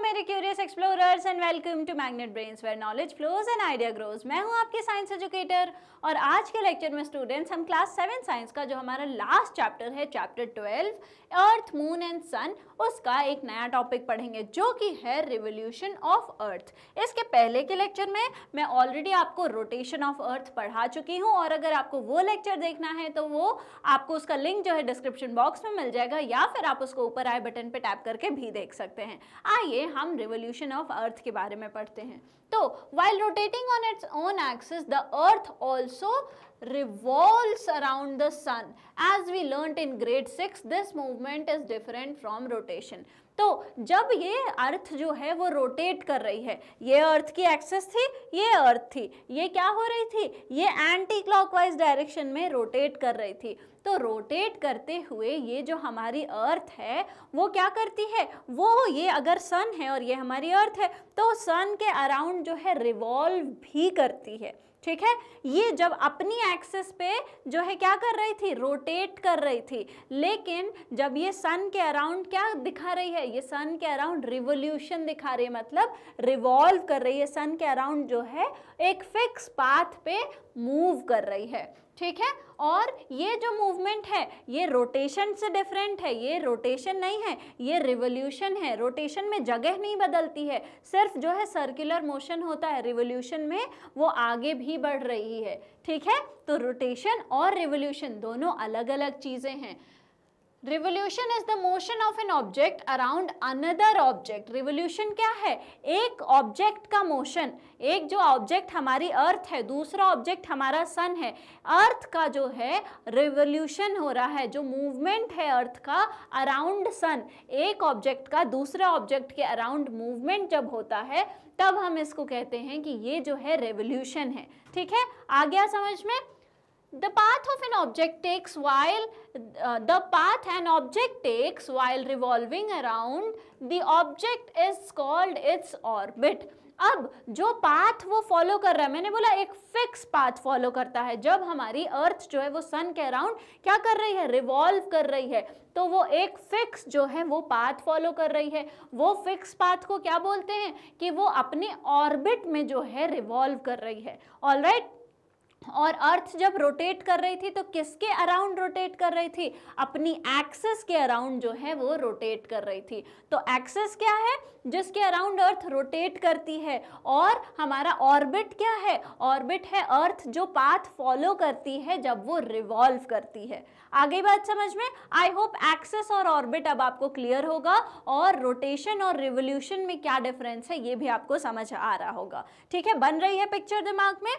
मेरे curious explorers and welcome to Magnet Brains where knowledge flows and idea grows. मैं हूं आपकी science educator और आज के लेक्चर में स्टूडेंट्स हम क्लास 7 साइंस का जो हमारा लास्ट चैप्टर है चैप्टर 12 अर्थ मून एंड सन, उसका एक नया टॉपिक पढ़ेंगे जो कि है रिवोल्यूशन ऑफ अर्थ। इसके पहले के लेक्चर में मैं ऑलरेडी आपको रोटेशन ऑफ अर्थ पढ़ा चुकी हूं और अगर आपको वो लेक्चर देखना है तो वो आपको उसका लिंक जो है डिस्क्रिप्शन बॉक्स में मिल जाएगा या फिर आप उसको ऊपर आई बटन पे टैप करके भी देख सकते हैं। आइए हम रिवोल्यूशन ऑफ अर्थ के बारे में पढ़ते हैं। तो while rotating on its own axis, the earth also revolves around the sun. As we learnt in grade 6, this movement is different from rotation. तो जब ये अर्थ जो है वो रोटेट कर रही है, ये अर्थ की एक्सिस थी, ये अर्थ थी, ये क्या हो रही थी, ये एंटी क्लॉकवाइज डायरेक्शन में रोटेट कर रही थी। तो रोटेट करते हुए ये जो हमारी अर्थ है वो क्या करती है, वो ये अगर सन है और ये हमारी अर्थ है तो सन के अराउंड जो है रिवॉल्व भी करती है। ठीक है, ये जब अपनी एक्सिस पे जो है क्या कर रही थी, रोटेट कर रही थी, लेकिन जब ये सन के अराउंड क्या दिखा रही है, ये सन के अराउंड रिवोल्यूशन दिखा रही है, मतलब रिवॉल्व कर रही है, सन के अराउंड जो है एक फिक्स पाथ पे मूव कर रही है। ठीक है, और ये जो मूवमेंट है ये रोटेशन से डिफरेंट है, ये रोटेशन नहीं है, ये रिवोल्यूशन है। रोटेशन में जगह नहीं बदलती है, सिर्फ जो है सर्कुलर मोशन होता है, रिवोल्यूशन में वो आगे भी बढ़ रही है। ठीक है, तो रोटेशन और रिवोल्यूशन दोनों अलग अलग चीज़ें हैं। Revolution is the motion of an object around another object. Revolution क्या है, एक ऑब्जेक्ट का मोशन, एक जो ऑब्जेक्ट हमारी अर्थ है, दूसरा ऑब्जेक्ट हमारा सन है, अर्थ का जो है रिवोल्यूशन हो रहा है, जो मूवमेंट है अर्थ का अराउंड सन, एक ऑब्जेक्ट का दूसरे ऑब्जेक्ट के अराउंड मूवमेंट जब होता है तब हम इसको कहते हैं कि ये जो है रिवोल्यूशन है। ठीक है, आ गया समझ में। The path of an object takes while revolving around the object is called its orbit. अब जो पाथ वो फॉलो कर रहा है, मैंने बोला एक फिक्स पाथ फॉलो करता है। जब हमारी अर्थ जो है वो सन के अराउंड क्या कर रही है, रिवॉल्व कर रही है, तो वो एक फिक्स जो है वो पाथ फॉलो कर रही है। वो फिक्स पाथ को क्या बोलते हैं कि वो अपने ऑर्बिट में जो है रिवॉल्व कर रही है। ऑलराइट, और अर्थ जब रोटेट कर रही थी तो किसके अराउंड रोटेट कर रही थी, अपनी एक्सिस के अराउंड जो है वो रोटेट कर रही थी। तो एक्सिस क्या है, जिसके अराउंड अर्थ रोटेट करती है, और हमारा ऑर्बिट क्या है, ऑर्बिट है अर्थ जो पाथ फॉलो करती है जब वो रिवॉल्व करती है। आगे बात समझ में। आई होप एक्सिस और ऑर्बिट अब आपको क्लियर होगा और रोटेशन और रिवोल्यूशन में क्या डिफरेंस है ये भी आपको समझ आ रहा होगा। ठीक है, बन रही है पिक्चर दिमाग में।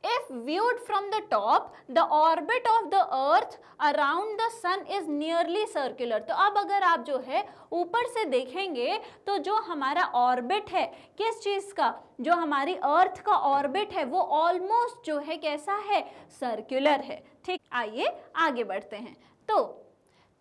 If viewed from the top, the orbit of the earth around the sun is nearly circular. तो अब अगर आप जो है ऊपर से देखेंगे तो जो हमारा ऑर्बिट है किस चीज़ का, जो हमारी अर्थ का ऑर्बिट है वो ऑलमोस्ट जो है कैसा है, सर्कुलर है। ठीक, आइए आगे बढ़ते हैं। तो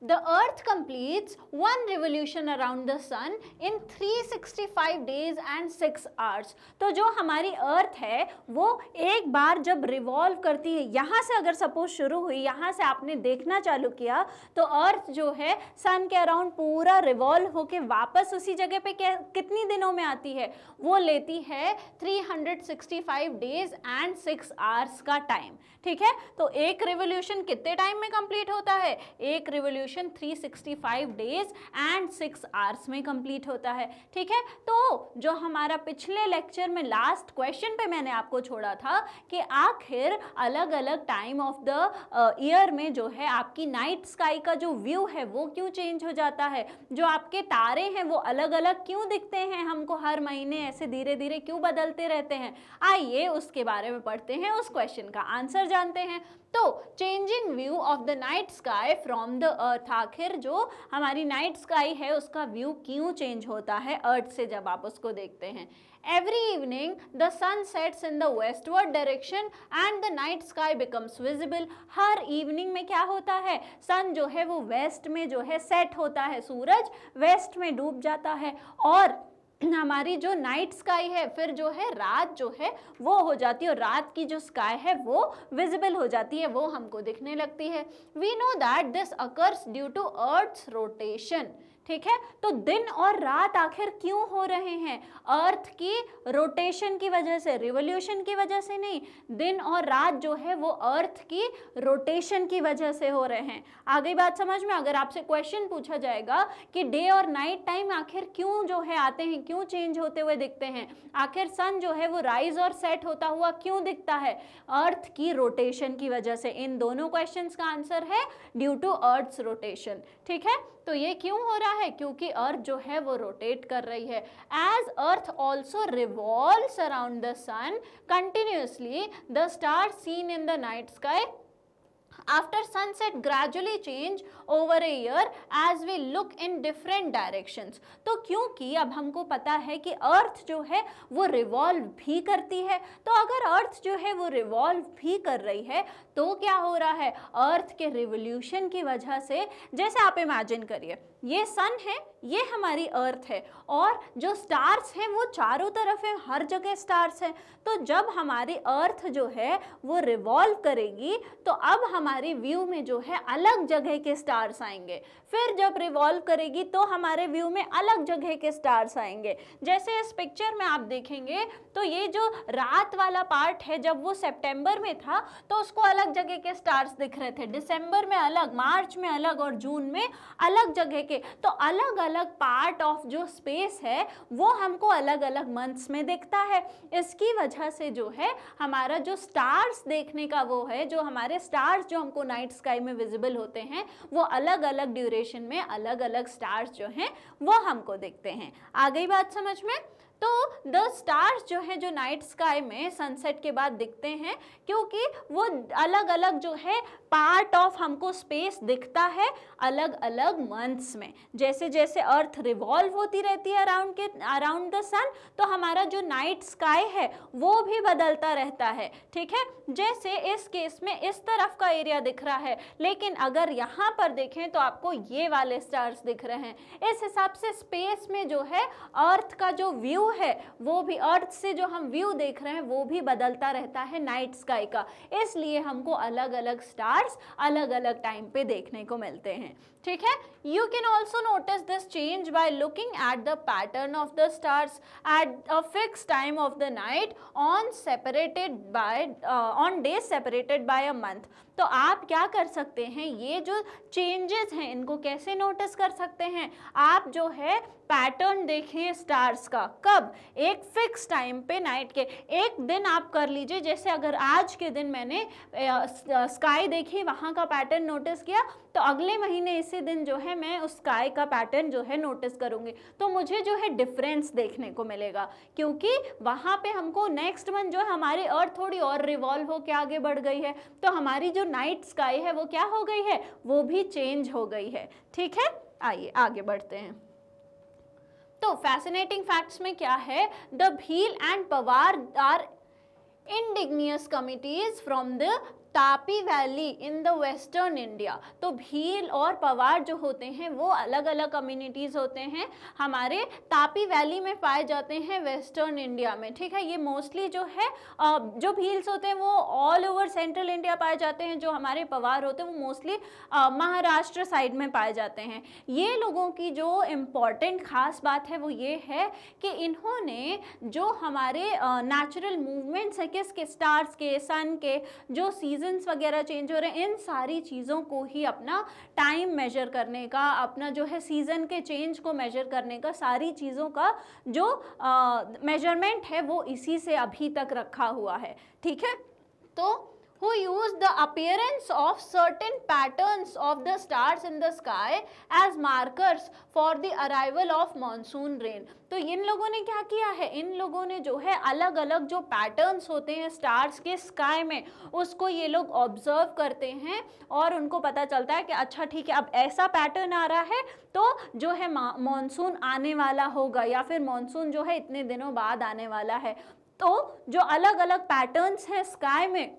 The earth completes one revolution around the sun in 365 days and 6 hours. तो जो हमारी अर्थ है वो एक बार जब रिवॉल्व करती है, यहाँ से अगर सपोज शुरू हुई, यहाँ से आपने देखना चालू किया तो अर्थ जो है सन के अराउंड पूरा रिवॉल्व होके वापस उसी जगह पे कितनी दिनों में आती है, वो लेती है 365 डेज एंड 6 आवर्स का टाइम। ठीक है, तो एक रिवोल्यूशन कितने टाइम में कंप्लीट होता है, एक रिवोल्यूशन 365 डेज एंड 6 आवर्स में कंप्लीट होता है। ठीक है, तो जो हमारा पिछले लेक्चर में लास्ट क्वेश्चन पे मैंने आपको छोड़ा था कि आखिर अलग अलग टाइम ऑफ द ईयर में जो है आपकी नाइट स्काई का जो व्यू है वो क्यों चेंज हो जाता है, जो आपके तारे हैं वो अलग अलग क्यों दिखते हैं हमको, हर महीने ऐसे धीरे धीरे क्यों बदलते रहते हैं। आइए उसके बारे में पढ़ते हैं, उस क्वेश्चन का आंसर जानते हैं। तो changing view of the night sky from the earth, आखिर जो हमारी नाइट स्काई है उसका व्यू क्यों चेंज होता है अर्थ से जब आप उसको देखते हैं। Every evening the sun sets in the westward direction and the night sky becomes visible. Her evening में क्या होता है, सन जो है वो वेस्ट में जो है सेट होता है, सूरज वेस्ट में डूब जाता है और हमारी जो नाइट स्काई है फिर जो है रात जो है वो हो जाती है और रात की जो स्काई है वो विजिबल हो जाती है, वो हमको दिखने लगती है। We know that this occurs due to earth's rotation. ठीक है। तो दिन और रात आखिर क्यों हो रहे हैं? अर्थ की रोटेशन की वजह से, रिवॉल्यूशन की वजह से नहीं। दिन और रात जो है वो अर्थ की रोटेशन की वजह से हो रहे हैं। आ गई बात समझ में? अगर आपसे क्वेश्चन पूछा जाएगा कि डे और नाइट टाइम आखिर क्यों जो है आते हैं, क्यों चेंज होते हुए दिखते हैं, आखिर सन जो है वो राइज और सेट होता हुआ क्यों दिखता है? अर्थ की रोटेशन की वजह से। इन दोनों क्वेश्चंस का आंसर है ड्यू टू अर्थ्स रोटेशन। ठीक है, तो ये क्यों हो रहा है? क्योंकि अर्थ जो है वो रोटेट कर रही है। As earth also revolves around the sun continuously, the star seen in the night sky after sunset gradually change over a year as we look in different directions। तो क्योंकि अब हमको पता है कि अर्थ जो है वो रिवॉल्व भी करती है, तो अगर अर्थ जो है वो रिवॉल्व भी कर रही है तो क्या हो रहा है? अर्थ के रिवोल्यूशन की वजह से, जैसे आप इमेजिन करिए ये सन है, ये हमारी अर्थ है, और जो स्टार्स हैं वो चारों तरफ है, हर जगह स्टार्स हैं। तो जब हमारी अर्थ जो है वो रिवॉल्व करेगी तो अब हमारी व्यू में जो है अलग जगह के स्टार्स आएंगे, फिर जब रिवॉल्व करेगी तो हमारे व्यू में अलग जगह के स्टार्स आएंगे। जैसे इस पिक्चर में आप देखेंगे तो ये जो रात वाला पार्ट है, जब वो सितंबर में था तो उसको अलग जगह के स्टार्स दिख रहे थे, दिसंबर में अलग, मार्च में अलग और जून में अलग जगह के। तो अलग अलग पार्ट ऑफ जो स्पेस है वो हमको अलग अलग मंथ्स में दिखता है। इसकी वजह से जो है हमारा जो स्टार्स देखने का वो है, जो हमारे स्टार्स जो हमको नाइट स्काई में विजिबल होते हैं वो अलग अलग ड्यूरेशन में अलग अलग स्टार्स जो हैं वो हमको दिखते हैं। आ गई बात समझ में? तो द स्टार्स जो है जो नाइट स्काई में सनसेट के बाद दिखते हैं क्योंकि वो अलग अलग जो है पार्ट ऑफ हमको स्पेस दिखता है अलग अलग मंथ्स में। जैसे जैसे अर्थ रिवॉल्व होती रहती है अराउंड द सन, तो हमारा जो नाइट स्काई है वो भी बदलता रहता है। ठीक है, जैसे इस केस में इस तरफ का एरिया दिख रहा है, लेकिन अगर यहाँ पर देखें तो आपको ये वाले स्टार्स दिख रहे हैं। इस हिसाब से स्पेस में जो है अर्थ का जो व्यू है वो भी, अर्थ से जो हम व्यू देख रहे हैं वो भी बदलता रहता है नाइट स्काई का, इसलिए हमको अलग अलग स्टार्स अलग अलग टाइम पे देखने को मिलते हैं। ठीक है, you can also notice this change by looking at the pattern of the stars at a fix time of the night on days separated by a month. तो आप क्या कर सकते हैं, ये जो चेंजेस हैं इनको कैसे नोटिस कर सकते हैं? आप जो है पैटर्न देखिए स्टार्स का, कब? एक फिक्स टाइम पे नाइट के, एक दिन आप कर लीजिए। जैसे अगर आज के दिन मैंने स्काई देखी, वहाँ का पैटर्न नोटिस किया, तो अगले महीने इसी दिन जो है मैं उस स्काई का पैटर्न जो है नोटिस करूँगी, तो मुझे जो है डिफरेंस देखने को मिलेगा, क्योंकि वहाँ पे हमको नेक्स्ट मंथ जो है हमारी अर्थ थोड़ी और रिवॉल्व होकर आगे बढ़ गई है, तो हमारी जो नाइट स्काई है वो क्या हो गई है? वो भी चेंज हो गई है। ठीक है, आइए आगे बढ़ते हैं। तो फैसिनेटिंग फैक्ट्स में क्या है? The Bhil and Pawar are indigenous communities from the Tapi valley in the western India. तो भील और पवार जो होते हैं वो अलग अलग कम्युनिटीज़ होते हैं, हमारे तापी वैली में पाए जाते हैं वेस्टर्न इंडिया में। ठीक है, ये मोस्टली जो है जो भील्स होते हैं वो ऑल ओवर सेंट्रल इंडिया पाए जाते हैं, जो हमारे पवार होते हैं वो मोस्टली महाराष्ट्र साइड में पाए जाते हैं। ये लोगों की जो इम्पॉर्टेंट खास बात है वो ये है कि इन्होंने जो हमारे नेचुरल मूवमेंट्स है किसके, स्टार्स के, सन के, जो सीजन्स वगैरह चेंज हो रहे हैं, इन सारी चीज़ों को ही अपना टाइम मेजर करने का, अपना जो है सीज़न के चेंज को मेजर करने का, सारी चीज़ों का जो मेजरमेंट है वो इसी से अभी तक रखा हुआ है। ठीक है, तो who use the appearance of certain patterns of the stars in the sky as markers for the arrival of monsoon rain। तो इन लोगों ने क्या किया है, इन लोगों ने जो है अलग अलग जो पैटर्न्स होते हैं स्टार्स के स्काई में, उसको ये लोग ऑब्जर्व करते हैं और उनको पता चलता है कि अच्छा ठीक है अब ऐसा पैटर्न आ रहा है तो जो है मॉनसून आने वाला होगा, या फिर मॉनसून जो है इतने दिनों बाद आने वाला है। तो जो अलग अलग पैटर्न्स हैं स्काई में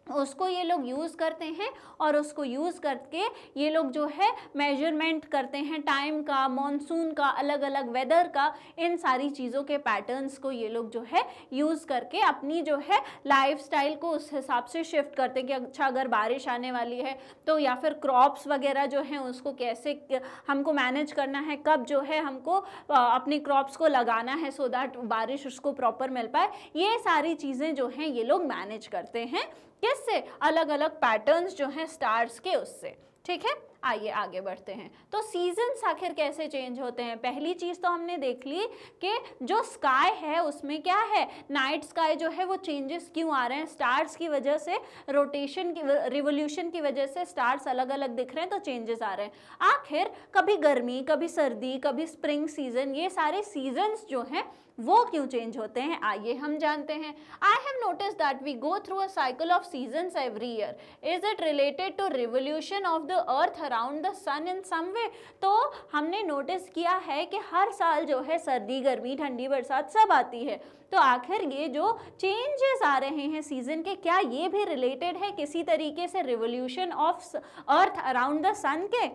उसको ये लोग यूज़ करते हैं और उसको यूज़ करके ये लोग जो है मेजरमेंट करते हैं टाइम का, मॉनसून का, अलग अलग वेदर का, इन सारी चीज़ों के पैटर्न्स को ये लोग जो है यूज़ करके अपनी जो है लाइफस्टाइल को उस हिसाब से शिफ्ट करते हैं कि अच्छा अगर बारिश आने वाली है तो या फिर क्रॉप्स वगैरह जो हैं उसको कैसे हमको मैनेज करना है, कब जो है हमको अपनी क्रॉप्स को लगाना है सो दैट बारिश उसको प्रॉपर मिल पाए, ये सारी चीज़ें जो हैं ये लोग मैनेज करते हैं किससे, अलग अलग पैटर्न्स जो हैं स्टार्स के उससे। ठीक है, आइए आगे बढ़ते हैं। तो सीजन्स आखिर कैसे चेंज होते हैं? पहली चीज़ तो हमने देख ली कि जो स्काई है उसमें क्या है, नाइट स्काई जो है वो चेंजेस क्यों आ रहे हैं, स्टार्स की वजह से, रोटेशन की, रिवोल्यूशन की वजह से स्टार्स अलग अलग दिख रहे हैं तो चेंजेस आ रहे हैं। आखिर कभी गर्मी, कभी सर्दी, कभी स्प्रिंग सीजन, ये सारे सीजन्स जो हैं वो क्यों चेंज होते हैं, आइए हम जानते हैं। I have notice that we go through a cycle of seasons every year, is it related to revolution of the earth around the sun in some way? तो हमने नोटिस किया है कि हर साल जो है सर्दी, गर्मी, ठंडी, बरसात सब आती है, तो आखिर ये जो चेंजेस आ रहे हैं सीजन के, क्या ये भी रिलेटेड है किसी तरीके से revolution of earth around the sun के?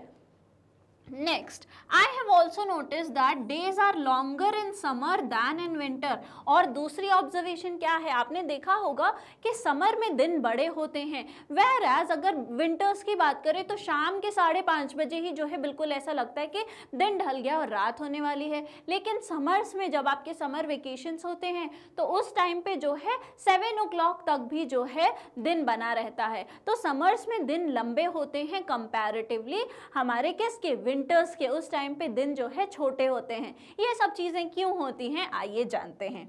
Next, I have also noticed that days are longer in summer than in winter. और दूसरी ऑब्जर्वेशन क्या है, आपने देखा होगा कि समर में दिन बड़े होते हैं, whereas अगर विंटर्स की बात करें तो शाम के 5:30 बजे ही जो है बिल्कुल ऐसा लगता है कि दिन ढल गया और रात होने वाली है। लेकिन समर्स में जब आपके समर वेकेशंस होते हैं तो उस टाइम पे जो है 7 o'clock तक भी जो है दिन बना रहता है। तो समर्स में दिन लंबे होते हैं कंपैरेटिवली हमारे किसके, विंटर्स के, उस टाइम पे दिन जो है छोटे होते हैं। ये सब चीजें क्यों होती हैं, आइए जानते हैं।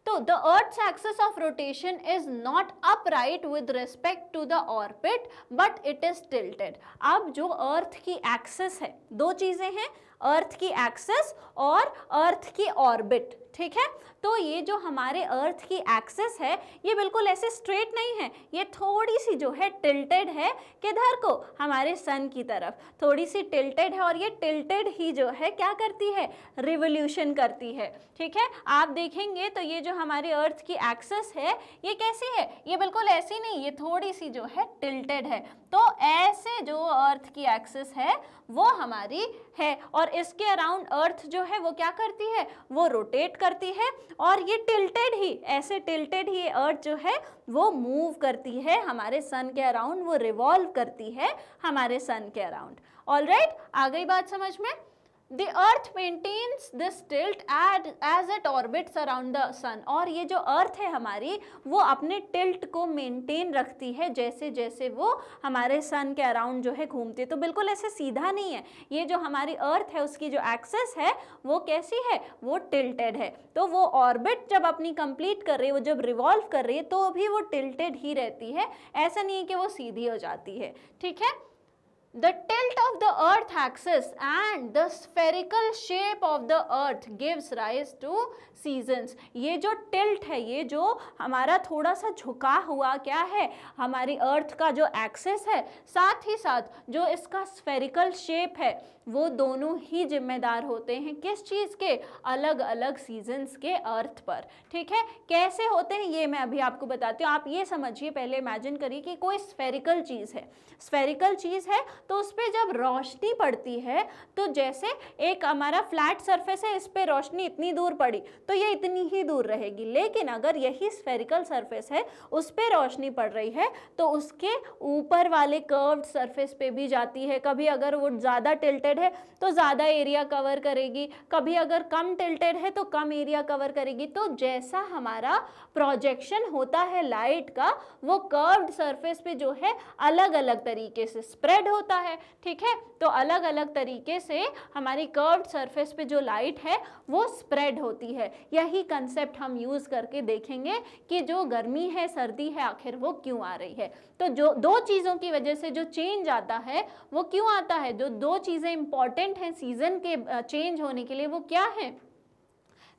तो the earth's axis of rotation is not upright with respect to the orbit but it is tilted. अब जो अर्थ की एक्सिस है, दो चीजें हैं, अर्थ की एक्सिस और अर्थ की ऑर्बिट, ठीक है। तो ये जो हमारे अर्थ की एक्सिस है ये बिल्कुल ऐसे स्ट्रेट नहीं है, ये थोड़ी सी जो है टिल्टेड है, किधर को, हमारे सन की तरफ थोड़ी सी टिल्टेड है, और ये टिल्टेड ही जो है क्या करती है, रिवोल्यूशन करती है। ठीक है, आप देखेंगे तो ये जो हमारी अर्थ की एक्सिस है ये कैसी है, ये बिल्कुल ऐसी नहीं, ये थोड़ी सी जो है टिल्टेड है। तो ऐसे जो अर्थ की एक्सिस है वो हमारी है, और इसके अराउंड अर्थ जो है वो क्या करती है, वो रोटेट करती है, और ये टिल्टेड ही, ऐसे टिल्टेड ही अर्थ जो है वो मूव करती है हमारे सन के अराउंड, वो रिवॉल्व करती है हमारे सन के अराउंड। ऑलराइट, आ गई बात समझ में। The earth maintains this tilt as it orbits around the sun। और ये जो अर्थ है हमारी वो अपने टिल्ट को मेंटेन रखती है जैसे जैसे वो हमारे सन के अराउंड जो है घूमती है। तो बिल्कुल ऐसे सीधा नहीं है, ये जो हमारी अर्थ है उसकी जो एक्सिस है वो कैसी है, वो टिल्टेड है। तो वो ऑर्बिट जब अपनी कंप्लीट कर रही है, वो जब रिवॉल्व कर रही है तो भी वो टिल्टेड ही रहती है, ऐसा नहीं है कि वो सीधी हो जाती है। ठीक है, The tilt of the earth axis and the spherical shape of the earth gives rise to seasons। ये जो tilt है, ये जो हमारा थोड़ा सा झुका हुआ क्या है, हमारी अर्थ का जो एक्सिस है, साथ ही साथ जो इसका spherical shape है, वो दोनों ही जिम्मेदार होते हैं किस चीज़ के, अलग अलग सीजन्स के अर्थ पर। ठीक है, कैसे होते हैं ये मैं अभी आपको बताती हूँ। आप ये समझिए, पहले इमेजिन करिए कि कोई स्फेरिकल चीज़ है, स्फेरिकल चीज़ है तो उस पर जब रोशनी पड़ती है तो जैसे एक हमारा फ्लैट सरफेस है, इस पर रोशनी इतनी दूर पड़ी तो ये इतनी ही दूर रहेगी। लेकिन अगर यही स्फेरिकल सरफेस है, उस पर रोशनी पड़ रही है तो उसके ऊपर वाले कर्व्ड सरफेस पे भी जाती है। कभी अगर वो ज़्यादा टिल्टेड है तो ज़्यादा एरिया कवर करेगी, कभी अगर कम टिल्टेड है तो कम एरिया कवर करेगी। तो जैसा हमारा प्रोजेक्शन होता है लाइट का, वो कर्व्ड सरफेस पे जो है अलग अलग तरीके से स्प्रेड होता है। ठीक है, तो अलग अलग तरीके से हमारी कर्व्ड सरफेस पे जो लाइट है वो स्प्रेड होती है। यही कंसेप्ट हम यूज़ करके देखेंगे कि जो गर्मी है, सर्दी है, आखिर वो क्यों आ रही है। तो जो दो चीज़ों की वजह से जो चेंज आता है वो क्यों आता है, जो दो चीज़ें इंपॉर्टेंट हैं सीजन के चेंज होने के लिए, वो क्या है,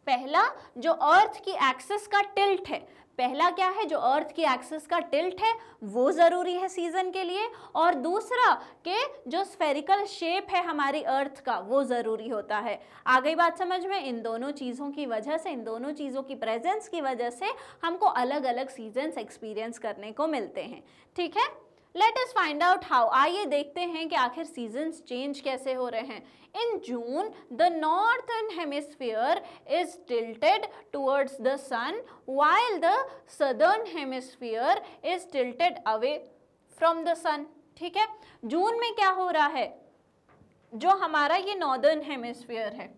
पहला जो अर्थ की एक्सिस का टिल्ट है, पहला क्या है, जो अर्थ की एक्सिस का टिल्ट है वो ज़रूरी है सीजन के लिए, और दूसरा के जो स्फेरिकल शेप है हमारी अर्थ का वो ज़रूरी होता है। आ गई बात समझ में? इन दोनों चीज़ों की वजह से, इन दोनों चीज़ों की प्रेजेंस की वजह से हमको अलग अलग सीजन्स एक्सपीरियंस करने को मिलते हैं। ठीक है, let us find out how. आइए देखते हैं कि आखिर सीजन्स चेंज कैसे हो रहे हैं। In June, the northern hemisphere is tilted towards the sun, while the southern hemisphere is tilted away from the sun. ठीक है, जून में क्या हो रहा है, जो हमारा ये नॉर्दर्न हेमिस्फीयर है,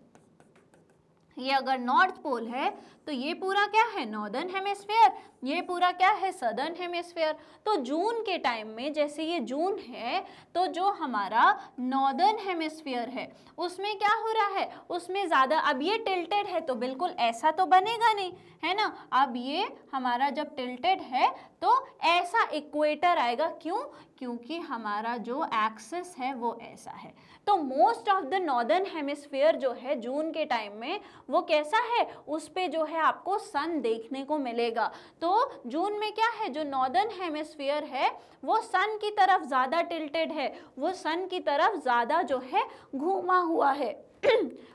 ये अगर नॉर्थ पोल है तो ये पूरा क्या है, नॉर्दर्न हेमिस्फीयर, ये पूरा क्या है, सदर्न हेमिस्फीयर। तो जून के टाइम में, जैसे ये जून है, तो जो हमारा नॉर्दर्न हेमिस्फीयर है उसमें क्या हो रहा है, उसमें ज़्यादा, अब ये टिल्टेड है तो बिल्कुल ऐसा तो बनेगा नहीं, है ना। अब ये हमारा जब टिल्टेड है तो ऐसा इक्वेटर आएगा, क्यों, क्योंकि हमारा जो एक्सिस है वो ऐसा है। तो most of the northern hemisphere जो है जून के टाइम में वो कैसा है, उस पे जो है आपको सन देखने को मिलेगा। तो जून में क्या है, जो नॉर्दर्न हेमिस्फीयर है वो सन की तरफ ज़्यादा टिल्टेड है, वो सन की तरफ ज़्यादा जो है घूमा हुआ है।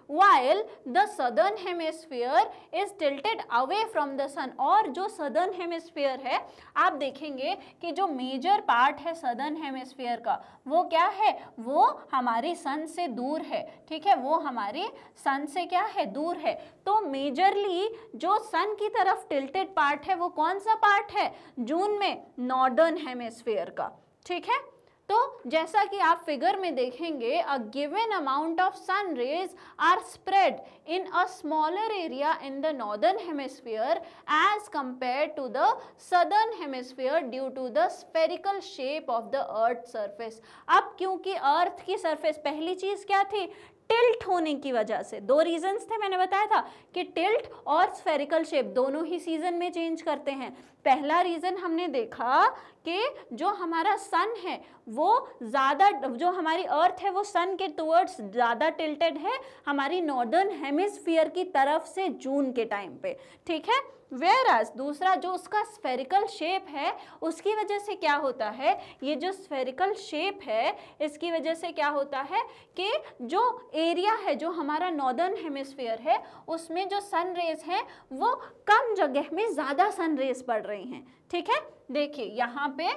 while the southern hemisphere is tilted away from the sun, और जो southern hemisphere है आप देखेंगे कि जो मेजर पार्ट है southern hemisphere का वो क्या है, वो हमारी सन से दूर है। ठीक है, वो हमारी सन से क्या है, दूर है। तो मेजरली जो सन की तरफ टिल्टेड पार्ट है वो कौन सा पार्ट है जून में, नॉर्दर्न हेमिस्फीयर का। ठीक है, तो जैसा कि आप फिगर में देखेंगे, a given amount of sun rays are spread in a smaller area in the northern hemisphere as compare to the southern hemisphere due to the spherical shape of the earth surface. अब क्योंकि अर्थ की surface, पहली चीज क्या थी, tilt होने की वजह से, दो रीजंस थे, मैंने बताया था कि टिल्ट और स्फेरिकल शेप दोनों ही सीजन में चेंज करते हैं। पहला रीजन हमने देखा कि जो हमारा सन है वो ज़्यादा, जो हमारी अर्थ है वो सन के टुवर्ड्स ज़्यादा टिल्टेड है हमारी नॉर्दर्न हेमिस्फीयर की तरफ से जून के टाइम पे। ठीक है, वेयरएज दूसरा जो उसका स्फेरिकल शेप है उसकी वजह से क्या होता है, ये जो स्फेरिकल शेप है इसकी वजह से क्या होता है कि जो एरिया है, जो हमारा नॉर्दर्न हेमिस्फीयर है उसमें जो सन रेज हैं वो कम जगह में ज़्यादा सन रेज पड़ रही हैं। ठीक है, देखिए यहाँ पे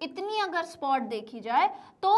इतनी अगर स्पॉट देखी जाए तो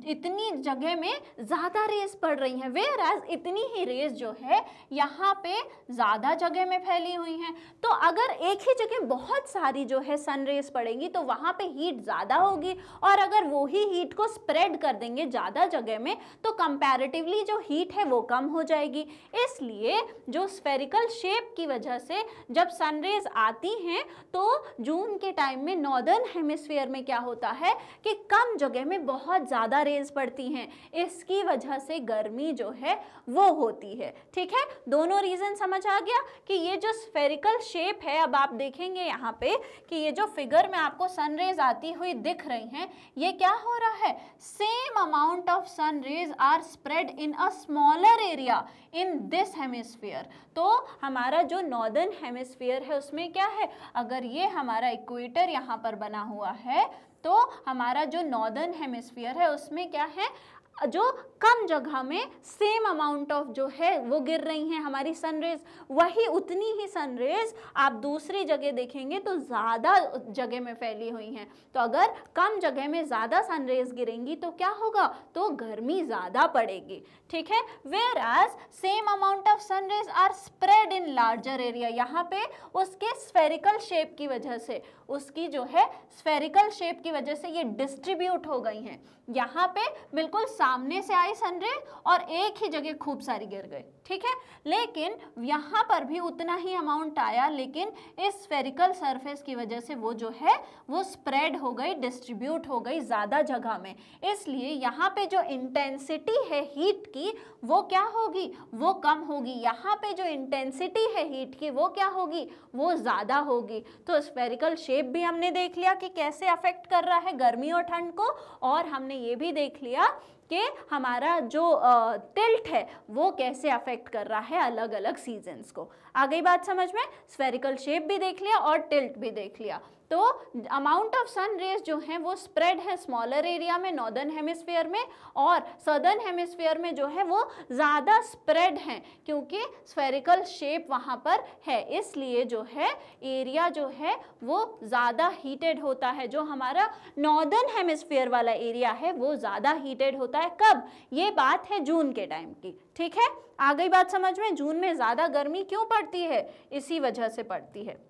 इतनी जगह में ज़्यादा रेज पड़ रही हैं, वेयरएज इतनी ही रेज जो है यहाँ पे ज़्यादा जगह में फैली हुई हैं। तो अगर एक ही जगह बहुत सारी जो है सन रेज पड़ेंगी तो वहाँ पे हीट ज़्यादा होगी, और अगर वो ही हीट को स्प्रेड कर देंगे ज़्यादा जगह में तो कंपैरेटिवली जो हीट है वो कम हो जाएगी। इसलिए जो स्फेरिकल शेप की वजह से जब सन रेज आती हैं तो जून के टाइम में नॉर्दर्न हेमिस्फीयर में क्या होता है कि कम जगह में बहुत ज़्यादा रेज पड़ती हैं, इसकी वजह से गर्मी जो है वो होती है। ठीक है, दोनों रीजन समझ आ गया कि ये जो स्फेरिकल शेप है, अब आप देखेंगे यहाँ पे कि ये जो फिगर में आपको सन रेज आती हुई दिख रही हैं, ये क्या हो रहा है, same amount of sun rays are spread in a smaller area in this hemisphere. तो हमारा जो नॉर्दर्न हेमिस्फीयर है उसमें क्या है, अगर ये हमारा इक्वेटर यहाँ पर बना हुआ है तो हमारा जो नॉर्दर्न हेमिस्फीयर है उसमें क्या है, जो कम जगह में सेम अमाउंट ऑफ जो है वो गिर रही हैं हमारी सनरेज, वही उतनी ही सनरेज आप दूसरी जगह देखेंगे तो ज़्यादा जगह में फैली हुई हैं। तो अगर कम जगह में ज़्यादा सनरेज गिरेंगी तो क्या होगा, तो गर्मी ज़्यादा पड़ेगी। ठीक है, whereas same amount of sun rays are spread in larger area, यहाँ पे उसके स्फेरिकल शेप की वजह से, उसकी जो है स्फेरिकल शेप की वजह से ये डिस्ट्रीब्यूट हो गई हैं। यहाँ पे बिल्कुल सामने से आई सनरेज और एक ही जगह खूब सारी गिर गई। ठीक है, लेकिन यहाँ पर भी उतना ही अमाउंट आया, लेकिन इस स्फेरिकल सरफेस की वजह से वो जो है वो स्प्रेड हो गई, डिस्ट्रीब्यूट हो गई ज़्यादा जगह में। इसलिए यहाँ पे जो इंटेंसिटी है हीट की वो क्या होगी, वो कम होगी। यहाँ पे जो इंटेंसिटी है हीट की वो क्या होगी, वो ज़्यादा होगी। तो स्फेरिकल शेप भी हमने देख लिया कि कैसे अफेक्ट कर रहा है गर्मी और ठंड को, और हमने ये भी देख लिया कि हमारा जो टिल्ट है वो कैसे अफेक्ट कर रहा है अलग अलग सीजन्स को। आ गई बात समझ में? स्फेरिकल शेप भी देख लिया और टिल्ट भी देख लिया। तो अमाउंट ऑफ सन रेज जो है वो स्प्रेड है स्मॉलर एरिया में नॉर्दर्न हेमिस्फीयर में, और सदर्न हेमिस्फीयर में जो है वो ज़्यादा स्प्रेड हैं क्योंकि स्फेरिकल शेप वहाँ पर है, इसलिए जो है एरिया जो है वो ज़्यादा हीटेड होता है। जो हमारा नॉर्दर्न हेमिस्फीयर वाला एरिया है वो ज़्यादा हीटेड होता है। कब? ये बात है जून के टाइम की, ठीक है? आ गई बात समझ में? जून में ज़्यादा गर्मी क्यों पड़ती है? इसी वजह से पड़ती है।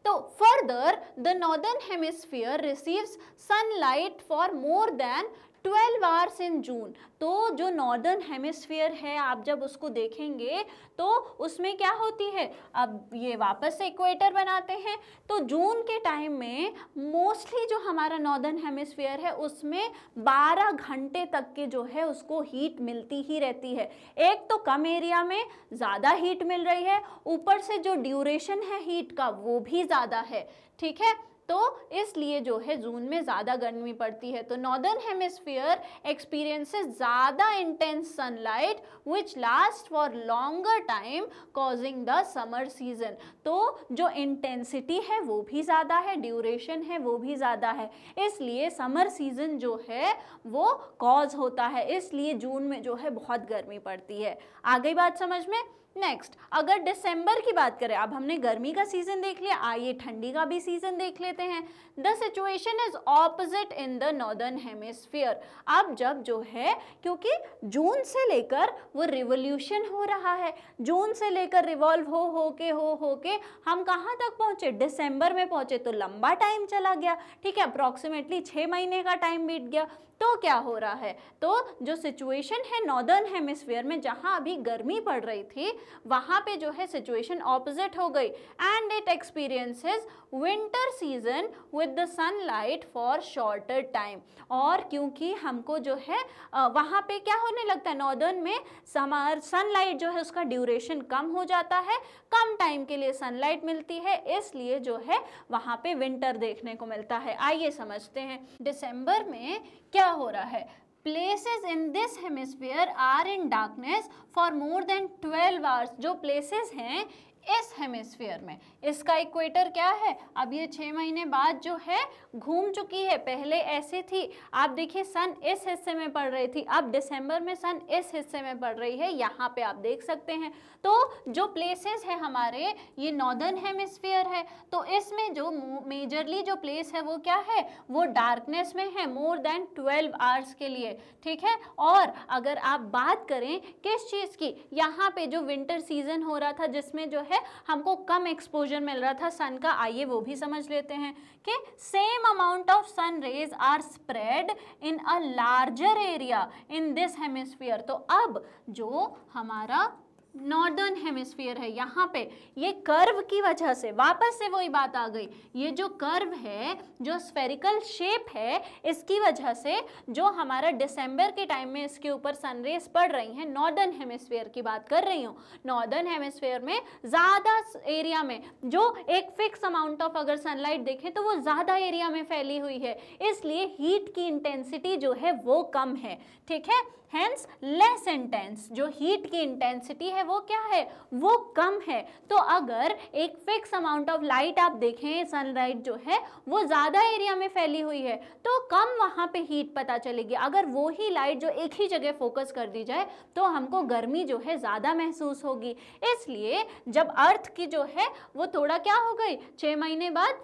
तो further the northern hemisphere receives sunlight for more than 12 hours in June. तो जो नॉर्दर्न हेमिस्फीयर है आप जब उसको देखेंगे तो उसमें क्या होती है, अब ये वापस से इक्वेटर बनाते हैं, तो जून के टाइम में मोस्टली जो हमारा नॉर्दर्न हेमिस्फीयर है उसमें 12 घंटे तक के जो है उसको हीट मिलती ही रहती है। एक तो कम एरिया में ज़्यादा हीट मिल रही है, ऊपर से जो ड्यूरेशन है हीट का वो भी ज़्यादा है, ठीक है? तो इसलिए जो है जून में ज़्यादा गर्मी पड़ती है। तो नॉर्दर्न हेमिस्फीयर एक्सपीरियंसेस ज़्यादा intense sunlight which last for longer time causing the summer season. तो जो इंटेंसिटी है वो भी ज़्यादा है, ड्यूरेशन है वो भी ज़्यादा है, इसलिए समर सीजन जो है वो कॉज होता है, इसलिए जून में जो है बहुत गर्मी पड़ती है। आ गई बात समझ में? नेक्स्ट, अगर दिसंबर की बात करें, अब हमने गर्मी का सीजन देख लिया, आइए ठंडी का भी सीजन देख लेते हैं। The situation is opposite in the northern hemisphere. अब जब जो है, क्योंकि जून से लेकर वो रिवोल्यूशन हो रहा है, जून से लेकर रिवॉल्व हो के हम कहाँ तक पहुँचे? दिसंबर में पहुँचे, तो लंबा टाइम चला गया, ठीक है, अप्रॉक्सीमेटली 6 महीने का टाइम बीत गया। तो क्या हो रहा है, तो जो सिचुएशन है नॉर्दर्न हेमिस्फीयर में जहाँ अभी गर्मी पड़ रही थी वहाँ पे जो है सिचुएशन ऑपोजिट हो गई, and it experiences winter season with the sunlight for shorter time. और क्योंकि हमको जो है वहाँ पे क्या होने लगता है, नॉर्दर्न में समर सनलाइट जो है उसका ड्यूरेशन कम हो जाता है, कम टाइम के लिए सनलाइट मिलती है, इसलिए जो है वहाँ पे विंटर देखने को मिलता है। आइए समझते हैं दिसंबर में क्या हो रहा है। Places in this hemisphere are in darkness for more than 12 hours। जो places हैं इस हेमिस्फीयर में, इसका इक्वेटर क्या है, अब ये 6 महीने बाद जो है घूम चुकी है, पहले ऐसे थी, आप देखिए सन इस हिस्से में पड़ रही थी, अब दिसंबर में सन इस हिस्से में पड़ रही है, यहाँ पे आप देख सकते हैं। तो जो प्लेसेस है हमारे, ये नॉर्दर्न हेमिस्फीयर है, तो इसमें जो मेजरली जो प्लेस है वो क्या है, वो डार्कनेस में है मोर देन 12 आवर्स के लिए, ठीक है। और अगर आप बात करें किस चीज़ की, यहाँ पे जो विंटर सीजन हो रहा था जिसमें जो है हमको कम एक्सपोजर मिल रहा था सन का, आइए वो भी समझ लेते हैं कि same amount of sun rays are spread in a larger area in this hemisphere. तो अब जो हमारा नॉर्दर्न हेमिस्फीयर है, यहाँ पे ये कर्व की वजह से वापस से वही बात आ गई, ये जो कर्व है, जो स्फेरिकल शेप है, इसकी वजह से जो हमारा दिसंबर के टाइम में इसके ऊपर सनरेज पड़ रही हैं, नॉर्दर्न हेमिस्फीयर की बात कर रही हूँ, नॉर्दर्न हेमिस्फीयर में ज़्यादा एरिया में जो एक फिक्स अमाउंट ऑफ अगर सनलाइट देखें तो वो ज़्यादा एरिया में फैली हुई है, इसलिए हीट की इंटेंसिटी जो है वो कम है, ठीक है, हेंस लेस इंटेंस। जो हीट की इंटेंसिटी है वो क्या है, वो कम है। तो अगर एक फिक्स अमाउंट ऑफ लाइट आप देखें, सनलाइट जो है वो ज़्यादा एरिया में फैली हुई है, तो कम वहाँ पे हीट पता चलेगी। अगर वो ही लाइट जो एक ही जगह फोकस कर दी जाए तो हमको गर्मी जो है ज़्यादा महसूस होगी। इसलिए जब अर्थ की जो है वो थोड़ा क्या हो गई, 6 महीने बाद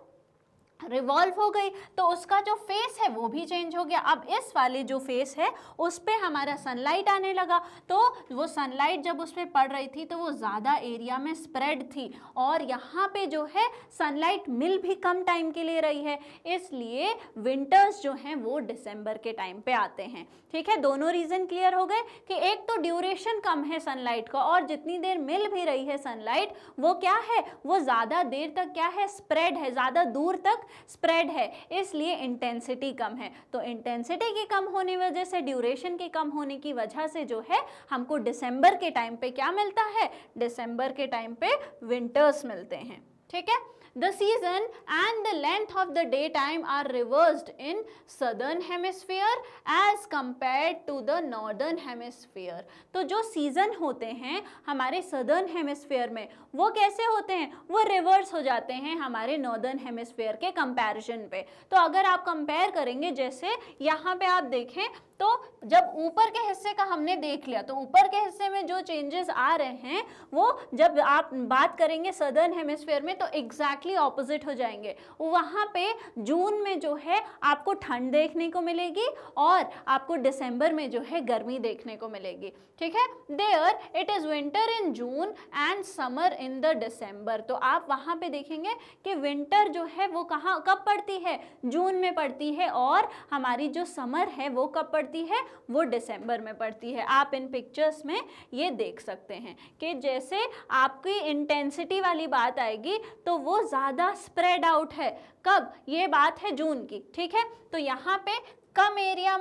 रिवॉल्व हो गई, तो उसका जो फेस है वो भी चेंज हो गया। अब इस वाले जो फेस है उस पर हमारा सनलाइट आने लगा, तो वो सनलाइट जब उस पर पड़ रही थी तो वो ज़्यादा एरिया में स्प्रेड थी, और यहाँ पे जो है सनलाइट मिल भी कम टाइम के लिए रही है, इसलिए विंटर्स जो हैं वो दिसंबर के टाइम पे आते हैं, ठीक है। दोनों रीज़न क्लियर हो गए कि एक तो ड्यूरेशन कम है सनलाइट का, और जितनी देर मिल भी रही है सनलाइट वो क्या है, वो ज़्यादा देर तक क्या है, स्प्रेड है, ज़्यादा दूर तक स्प्रेड है, इसलिए इंटेंसिटी कम है। तो इंटेंसिटी की कम होने की वजह से, ड्यूरेशन के कम होने की वजह से जो है हमको दिसंबर के टाइम पे क्या मिलता है, दिसंबर के टाइम पे विंटर्स मिलते हैं, ठीक है। The season and the length of the day time are reversed in southern hemisphere as compare to the northern hemisphere. तो जो सीजन होते हैं हमारे सदर्न हेमिस्फीयर में वो कैसे होते हैं, वो रिवर्स हो जाते हैं हमारे नॉर्दर्न हेमिस्फीयर के कंपैरिजन पे। तो अगर आप कंपेयर करेंगे, जैसे यहाँ पे आप देखें तो जब ऊपर के हिस्से का हमने देख लिया तो ऊपर के हिस्से में जो चेंजेस आ रहे हैं वो जब आप बात करेंगे सदर्न हेमिस्फीयर में तो एग्जैक्टली ऑपोजिट हो जाएंगे। वहाँ पे जून में जो है आपको ठंड देखने को मिलेगी और आपको दिसंबर में जो है गर्मी देखने को मिलेगी, ठीक है। There it is winter in June and summer in the December. तो आप वहाँ पे देखेंगे कि विंटर जो है वो कहाँ कब पड़ती है, जून में पड़ती है, और हमारी जो समर है वो कब पड़ती है, वो दिसंबर में पड़ती है। आप इन पिक्चर्स में ये देख सकते हैं कि जैसे आपकी इंटेंसिटी वाली बात आएगी तो वो ज़्यादा स्प्रेड आउट है। कब, ये बात है जून की, ठीक है। तो यहाँ पे कम एरिया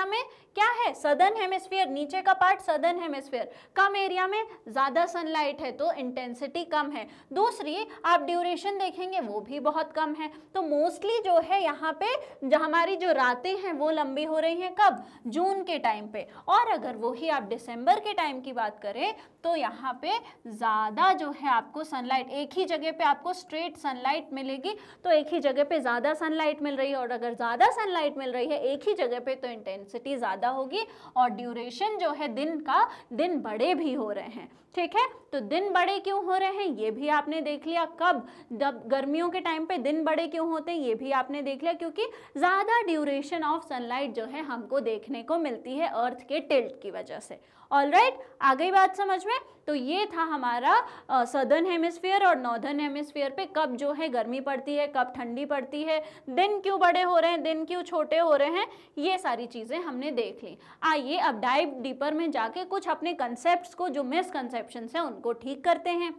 में क्या है, सदर्न हेमिस्फीयर, नीचे का पार्ट सदर्न हेमिस्फीयर, कम एरिया में ज़्यादा सनलाइट है तो इंटेंसिटी कम है। दूसरी आप ड्यूरेशन देखेंगे वो भी बहुत कम है। तो मोस्टली जो है यहाँ पे जो हमारी जो रातें हैं वो लंबी हो रही हैं, कब, जून के टाइम पे। और अगर वही आप दिसंबर के टाइम की बात करें तो यहाँ पे ज़्यादा जो है आपको सनलाइट, एक ही जगह पे आपको स्ट्रेट सनलाइट मिलेगी, तो एक ही जगह पे ज़्यादा सनलाइट मिल रही है, और अगर ज़्यादा सनलाइट मिल रही है एक ही जगह पे तो इंटेंसिटी ज़्यादा होगी और ड्यूरेशन जो है दिन बड़े भी हो रहे हैं, ठीक है। तो दिन बड़े क्यों हो रहे हैं ये भी आपने देख लिया। कब, जब गर्मियों के टाइम पे दिन बड़े क्यों होते हैं ये भी आपने देख लिया, क्योंकि ज़्यादा ड्यूरेशन ऑफ सनलाइट जो है हमको देखने को मिलती है अर्थ के टिल्ट की वजह से। ऑलराइट, आ गई बात समझ में। तो ये था हमारा सदर्न हेमिस्फीयर और नॉर्दर्न हेमिस्फीयर पे कब जो है गर्मी पड़ती है, कब ठंडी पड़ती है, दिन क्यों बड़े हो रहे हैं, दिन क्यों छोटे हो रहे हैं, ये सारी चीज़ें हमने देख ली। आइए अब डाइव डीपर में जाके कुछ अपने कंसेप्ट्स को, जो मिसकंसेप्शंस हैं, उनको ठीक करते हैं।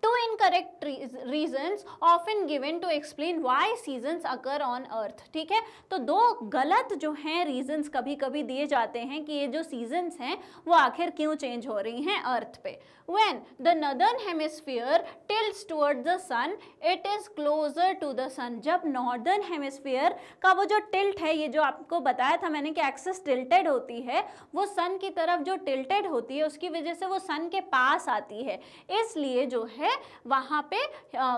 Two incorrect reasons often given to explain why seasons occur on earth, ठीक है। तो दो गलत जो हैं रीजंस कभी कभी दिए जाते हैं कि ये जो सीजन्स हैं वो आखिर क्यों चेंज हो रही हैं अर्थ पे। When the northern hemisphere tilts towards the sun, it is closer to the sun। जब northern hemisphere का वो जो tilt है, ये जो आपको बताया था मैंने कि एक्सिस tilted होती है, वो sun की तरफ जो tilted होती है उसकी वजह से वो sun के पास आती है, इसलिए जो है वहाँ पे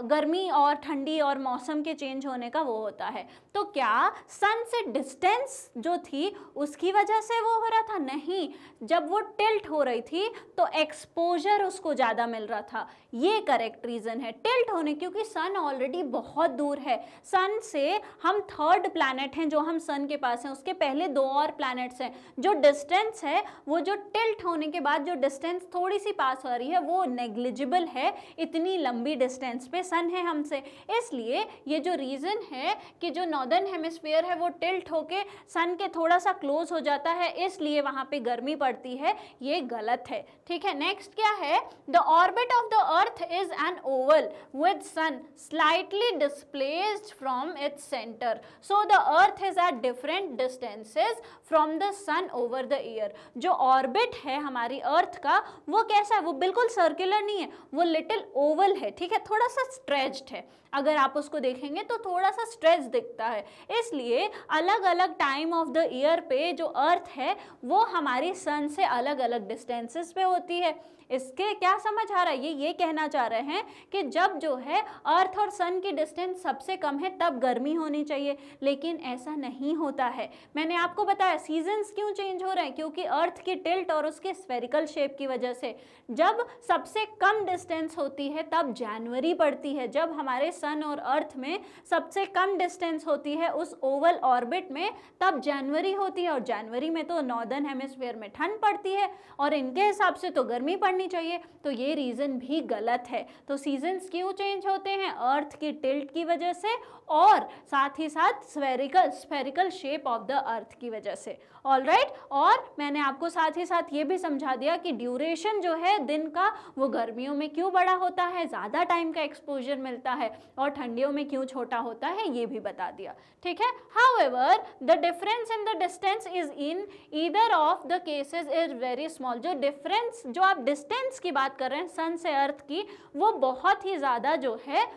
गर्मी और ठंडी और मौसम के चेंज होने का वो होता है। तो क्या सन से डिस्टेंस जो थी उसकी वजह से वो हो रहा था? नहीं, जब वो टिल्ट हो रही थी तो एक्सपोजर उसको ज़्यादा मिल रहा था, ये करेक्ट रीज़न है। टिल्ट होने क्योंकि सन ऑलरेडी बहुत दूर है, सन से हम थर्ड प्लैनेट हैं जो हम सन के पास हैं, उसके पहले दो और प्लैनेट्स हैं। जो डिस्टेंस है वो जो टिल्ट होने के बाद जो डिस्टेंस थोड़ी सी पास हो रही है वो नेग्लिजिबल है, इतनी लंबी डिस्टेंस पे सन है हमसे। इसलिए ये जो रीज़न है कि जो नॉर्दर्न हेमिस्फीयर है वो टिल्ट होके सन के थोड़ा सा क्लोज हो जाता है, इसलिए वहाँ पे गर्मी पड़ती है, ये गलत है। ठीक है, नेक्स्ट क्या है? The orbit of the earth is an oval with sun slightly displaced from its centre, so the earth is at different distances from the sun over the year. जो ऑर्बिट है हमारी अर्थ का वो कैसा है? वो बिल्कुल सर्कुलर नहीं है, वो लिटिल ओवल है, ठीक है, थोड़ा सा स्ट्रेच्ड है। अगर आप उसको देखेंगे तो थोड़ा सा स्ट्रेच दिखता है, इसलिए अलग अलग टाइम ऑफ द ईयर पे जो अर्थ है वो हमारी सन से अलग अलग डिस्टेंसेस पे होती है। इसके क्या समझ आ रहा है? ये कहना चाह रहे हैं कि जब जो है अर्थ और सन की डिस्टेंस सबसे कम है तब गर्मी होनी चाहिए, लेकिन ऐसा नहीं होता है। मैंने आपको बताया सीजन्स क्यों चेंज हो रहे हैं, क्योंकि अर्थ की टिल्ट और उसके स्फेरिकल शेप की वजह से। जब सबसे कम डिस्टेंस होती है तब जनवरी पड़ती है, जब हमारे सन और अर्थ में सबसे कम डिस्टेंस होती है उस ओवल ऑर्बिट में तब जनवरी होती है, और जनवरी में तो नॉर्दर्न हेमिस्फीयर में ठंड पड़ती है और इनके हिसाब से तो गर्मी पड़नी चाहिए। तो ये रीजन भी गलत है। तो सीजन्स क्यों चेंज होते हैं? अर्थ की टिल्ट की वजह से और साथ ही साथ स्फेरिकल शेप ऑफ द अर्थ की वजह से। ऑलराइट, और मैंने आपको साथ ही साथ ये भी समझा दिया कि ड्यूरेशन जो है दिन का वो गर्मियों में क्यों बड़ा होता होता है, ज़्यादा टाइम का एक्सपोजर मिलता है, और ठंडियों में क्यों छोटा होता है ये भी बता दिया, ठीक है। However the difference in the distance is in either of the cases is very small. जो डिफरेंस, जो आप डिस्टेंस की बात कर रहे हैं सन से अर्थ की, वो बहुत ही ज़्यादा जो है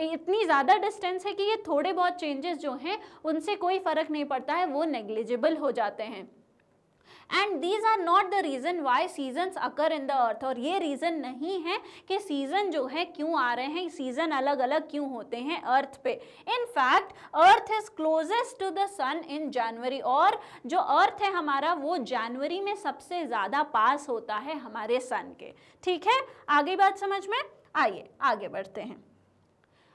इतनी ज़्यादा डिस्टेंस है कि ये थोड़े बहुत चेंजेस जो हैं उनसे कोई फ़र्क नहीं पड़ता है, वो नेग्लिजिबल हो जाते हैं। And these are not the reason why seasons occur in the earth, और ये रीज़न नहीं है कि सीज़न जो है क्यों आ रहे हैं, सीज़न अलग अलग क्यों होते हैं अर्थ पे। In fact earth is closest to the sun in January, और जो अर्थ है हमारा वो जनवरी में सबसे ज़्यादा पास होता है हमारे सन के, ठीक है। आगे बात समझ में, आइए आगे बढ़ते हैं।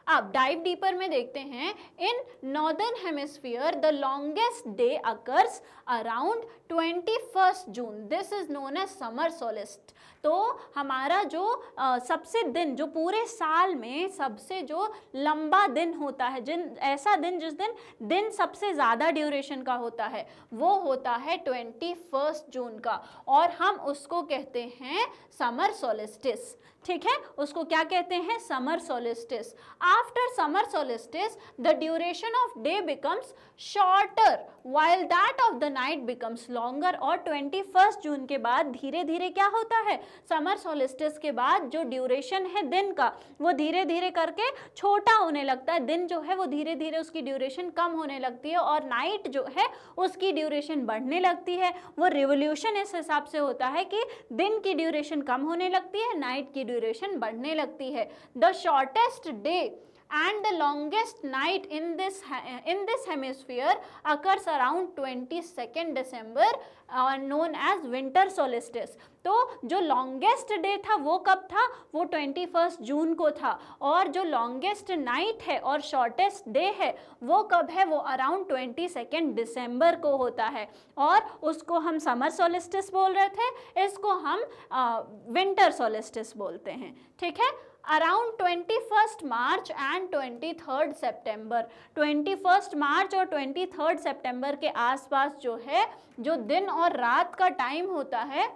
अब डाइव डीपर में देखते हैं। In northern hemisphere the longest day occurs around 21 June, this is known as summer solstice. तो हमारा जो सबसे दिन, जो पूरे साल में सबसे जो लंबा दिन होता है, ऐसा दिन जिस दिन सबसे ज़्यादा ड्यूरेशन का होता है, वो होता है 21 जून का, और हम उसको कहते हैं समर सोलिस्टिस, ठीक है। उसको क्या कहते हैं, summer solstice. After summer solstice the duration of day becomes shorter while that of the night becomes longer, और 21 जून के बाद धीरे धीरे क्या होता है, समर सोलिस्टिस के बाद जो ड्यूरेशन है दिन का वो धीरे धीरे करके छोटा होने लगता है, दिन जो है वो धीरे धीरे उसकी ड्यूरेशन कम होने लगती है, और नाइट जो है उसकी ड्यूरेशन बढ़ने लगती है। वो रिवोल्यूशन इस हिसाब से होता है कि दिन की ड्यूरेशन कम होने लगती है, नाइट की ड्यूरेशन बढ़ने लगती है। The shortest day and the longest night in this hemisphere occurs around 22nd December, known as winter solstice। तो जो लॉन्गेस्ट डे था वो कब था, वो 21 जून को था, और जो लॉन्गेस्ट नाइट है और शॉर्टेस्ट डे है वो कब है, वो अराउंड 22 दिसंबर को होता है, और उसको हम समर सोलिस्टिस बोल रहे थे, इसको हम विंटर सोलिस्टिस बोलते हैं, ठीक है। अराउंड 21 मार्च एंड 23 सितंबर, 21 मार्च और 23 सितंबर के आसपास जो है, जो दिन और रात का टाइम होता है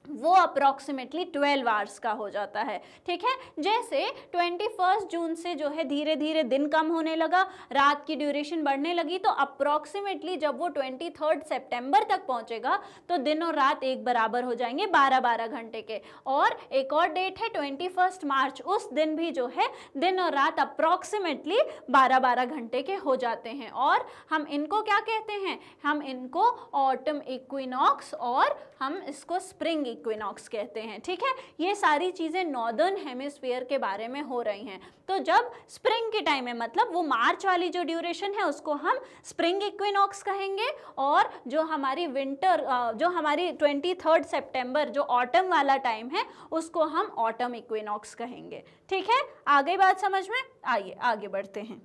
वो अप्रॉक्सीमेटली 12 आवर्स का हो जाता है, ठीक है। जैसे 21 जून से जो है धीरे धीरे दिन कम होने लगा, रात की ड्यूरेशन बढ़ने लगी, तो अप्रॉक्सीमेटली जब वो 23 सितंबर तक पहुंचेगा तो दिन और रात एक बराबर हो जाएंगे 12-12 घंटे के। और एक और डेट है 21 मार्च, उस दिन भी जो है दिन और रात अप्रॉक्सीमेटली 12-12 घंटे के हो जाते हैं, और हम इनको क्या कहते हैं, हम इनको ऑटम इक्विनॉक्स और हम इसको स्प्रिंग इक्विनॉक्स कहते हैं, ठीक है। ये सारी चीज़ें नॉर्दर्न हेमिस्फीयर के बारे में हो रही हैं। तो जब स्प्रिंग के टाइम है, मतलब वो मार्च वाली जो ड्यूरेशन है उसको हम स्प्रिंग इक्विनॉक्स कहेंगे, और जो हमारी विंटर, जो हमारी 23 सितंबर जो ऑटम वाला टाइम है उसको हम ऑटम इक्विनॉक्स कहेंगे, ठीक है। आगे बात समझ में, आइए आगे बढ़ते हैं।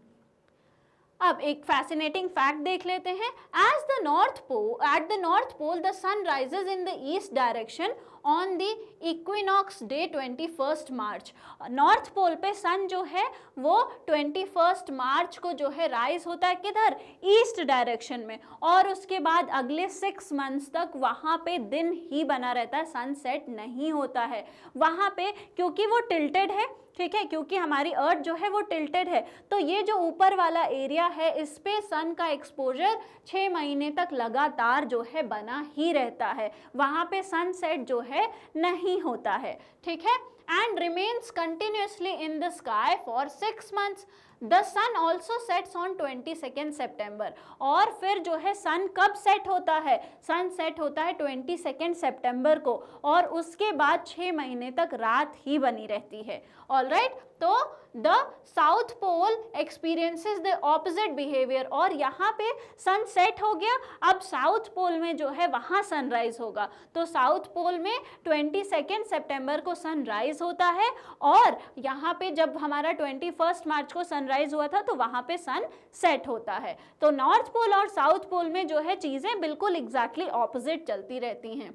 अब एक फैसिनेटिंग फैक्ट देख लेते हैं। At the north pole the sun rises in the east direction on the equinox day 21 March. North pole पे सन जो है वो 21 मार्च को जो है राइज होता है, किधर, ईस्ट डायरेक्शन में, और उसके बाद अगले 6 मंथ्स तक वहाँ पे दिन ही बना रहता है, सनसेट नहीं होता है वहाँ पे, क्योंकि वो टिल्टेड है, ठीक है, क्योंकि हमारी अर्थ जो है वो टिल्टेड है, तो ये जो ऊपर वाला एरिया है इस पे सन का एक्सपोजर 6 महीने तक लगातार जो है बना ही रहता है, वहाँ पे सनसेट जो है नहीं होता है, ठीक है। And remains continuously in the sky for 6 months. The sun also sets on 22 September, और फिर जो है सन कब सेट होता है, सन सेट होता है 22 सितंबर को, और उसके बाद 6 महीने तक रात ही बनी रहती है। ऑलराइट, तो the south pole experiences the opposite behaviour, और यहाँ पे सन सेट हो गया, अब साउथ पोल में जो है वहाँ सनराइज होगा, तो साउथ पोल में 22 सितंबर को सनराइज होता है, और यहाँ पे जब हमारा 21 मार्च को सनराइज हुआ था तो वहाँ पे सन सेट होता है। तो नॉर्थ पोल और साउथ पोल में जो है चीज़ें बिल्कुल एग्जैक्टली ऑपोजिट चलती रहती हैं।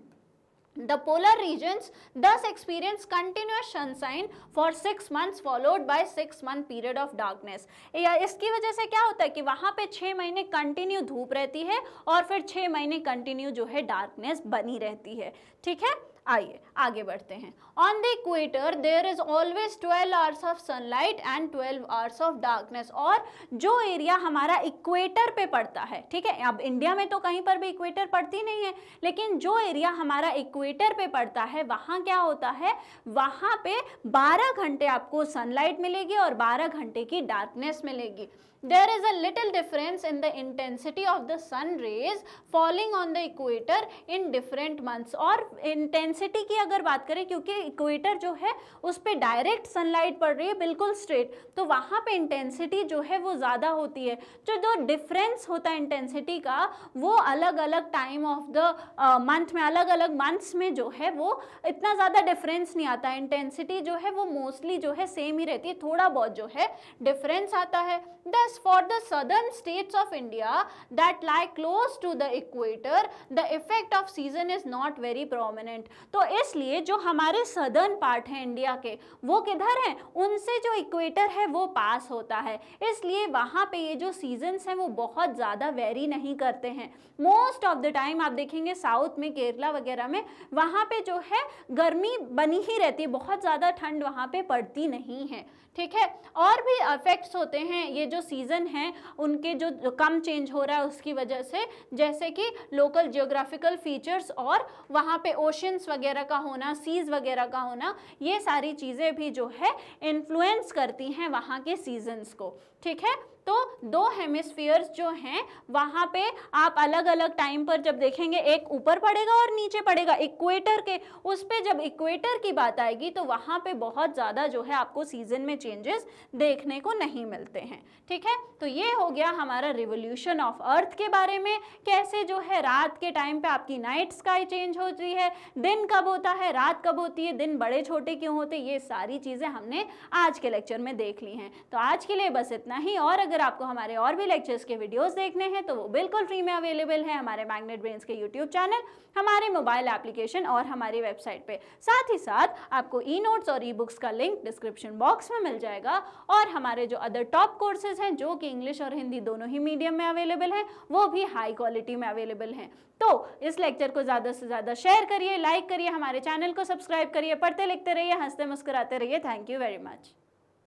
The polar regions thus experience continuous sunshine for 6 months followed by 6-month period of darkness। इसकी वजह से क्या होता है कि वहाँ पे 6 महीने कंटिन्यू धूप रहती है और फिर 6 महीने कंटिन्यू जो है डार्कनेस बनी रहती है, ठीक है। आइए आगे बढ़ते हैं। On the equator there is always 12 hours of sunlight and 12 hours of darkness. और जो एरिया हमारा इक्वेटर पे पड़ता है, ठीक है, अब इंडिया में तो कहीं पर भी इक्वेटर पड़ती नहीं है, लेकिन जो एरिया हमारा इक्वेटर पे पड़ता है वहाँ क्या होता है, वहाँ पे 12 घंटे आपको सनलाइट मिलेगी और 12 घंटे की डार्कनेस मिलेगी। There is a little difference in the intensity of the sun rays falling on the equator in different months। और intensity की अगर बात करें, क्योंकि इक्वेटर जो है उस पर डायरेक्ट सनलाइट पड़ रही है बिल्कुल स्ट्रेट, तो वहाँ पे इंटेंसिटी जो है वो ज़्यादा होती है। जो डिफरेंस होता है इंटेंसिटी का वो अलग अलग टाइम ऑफ द मंथ में, अलग अलग मंथ्स में जो है वो इतना ज़्यादा डिफरेंस नहीं आता है। इंटेंसिटी जो है वो मोस्टली जो है सेम ही रहती है, थोड़ा बहुत जो है डिफरेंस आता है। Thus, for the southern states of India that lie close to the equator, the effect of season is not very prominent। तो इसलिए जो हमारे सदर्न पार्ट है इंडिया के, वो किधर हैं, उनसे जो इक्वेटर है वो पास होता है, इसलिए वहाँ पे ये जो सीजन्स हैं वो बहुत ज़्यादा वेरी नहीं करते हैं। मोस्ट ऑफ द टाइम आप देखेंगे साउथ में, केरला वगैरह में, वहाँ पे जो है गर्मी बनी ही रहती है, बहुत ज़्यादा ठंड वहाँ पे पड़ती नहीं है, ठीक है। और भी इफेक्ट्स होते हैं ये जो सीज़न हैं उनके जो कम चेंज हो रहा है उसकी वजह से, जैसे कि लोकल जियोग्राफिकल फीचर्स और वहाँ पे ओशंस वगैरह का होना, सीज वगैरह का होना, ये सारी चीज़ें भी जो है इन्फ्लुएंस करती हैं वहाँ के सीजन्स को, ठीक है। तो दो हेमिस्फीयर्स जो हैं वहाँ पे आप अलग अलग टाइम पर जब देखेंगे, एक ऊपर पड़ेगा और नीचे पड़ेगा इक्वेटर के, उस पे जब इक्वेटर की बात आएगी तो वहाँ पे बहुत ज़्यादा जो है आपको सीजन में चेंजेस देखने को नहीं मिलते हैं, ठीक है। तो ये हो गया हमारा रिवोल्यूशन ऑफ अर्थ के बारे में, कैसे जो है रात के टाइम पे आपकी नाइट स्काई चेंज होती है, दिन कब होता है, रात कब होती है, दिन बड़े छोटे क्यों होते, ये सारी चीज़ें हमने आज के लेक्चर में देख ली हैं। तो आज के लिए बस इतना ही, और अगर आपको हमारे और भी लेक्चर्स के वीडियोस देखने हैं तो वो बिल्कुल फ्री में अवेलेबल है हमारे मैग्नेट ब्रेन्स के यूट्यूब चैनल, हमारे मोबाइल एप्लीकेशन और हमारी वेबसाइट पे। साथ ही साथ आपको ई नोट्स और ई बुक्स का लिंक डिस्क्रिप्शन बॉक्स में मिल जाएगा, और हमारे जो अदर टॉप कोर्सेज हैं जो कि इंग्लिश और हिंदी दोनों ही मीडियम में अवेलेबल हैं, वो भी हाई क्वालिटी में अवेलेबल हैं। तो इस लेक्चर को ज़्यादा से ज़्यादा शेयर करिए, लाइक करिए, हमारे चैनल को सब्सक्राइब करिए, पढ़ते लिखते रहिए, हंसते मुस्कुराते रहिए। Thank you very much.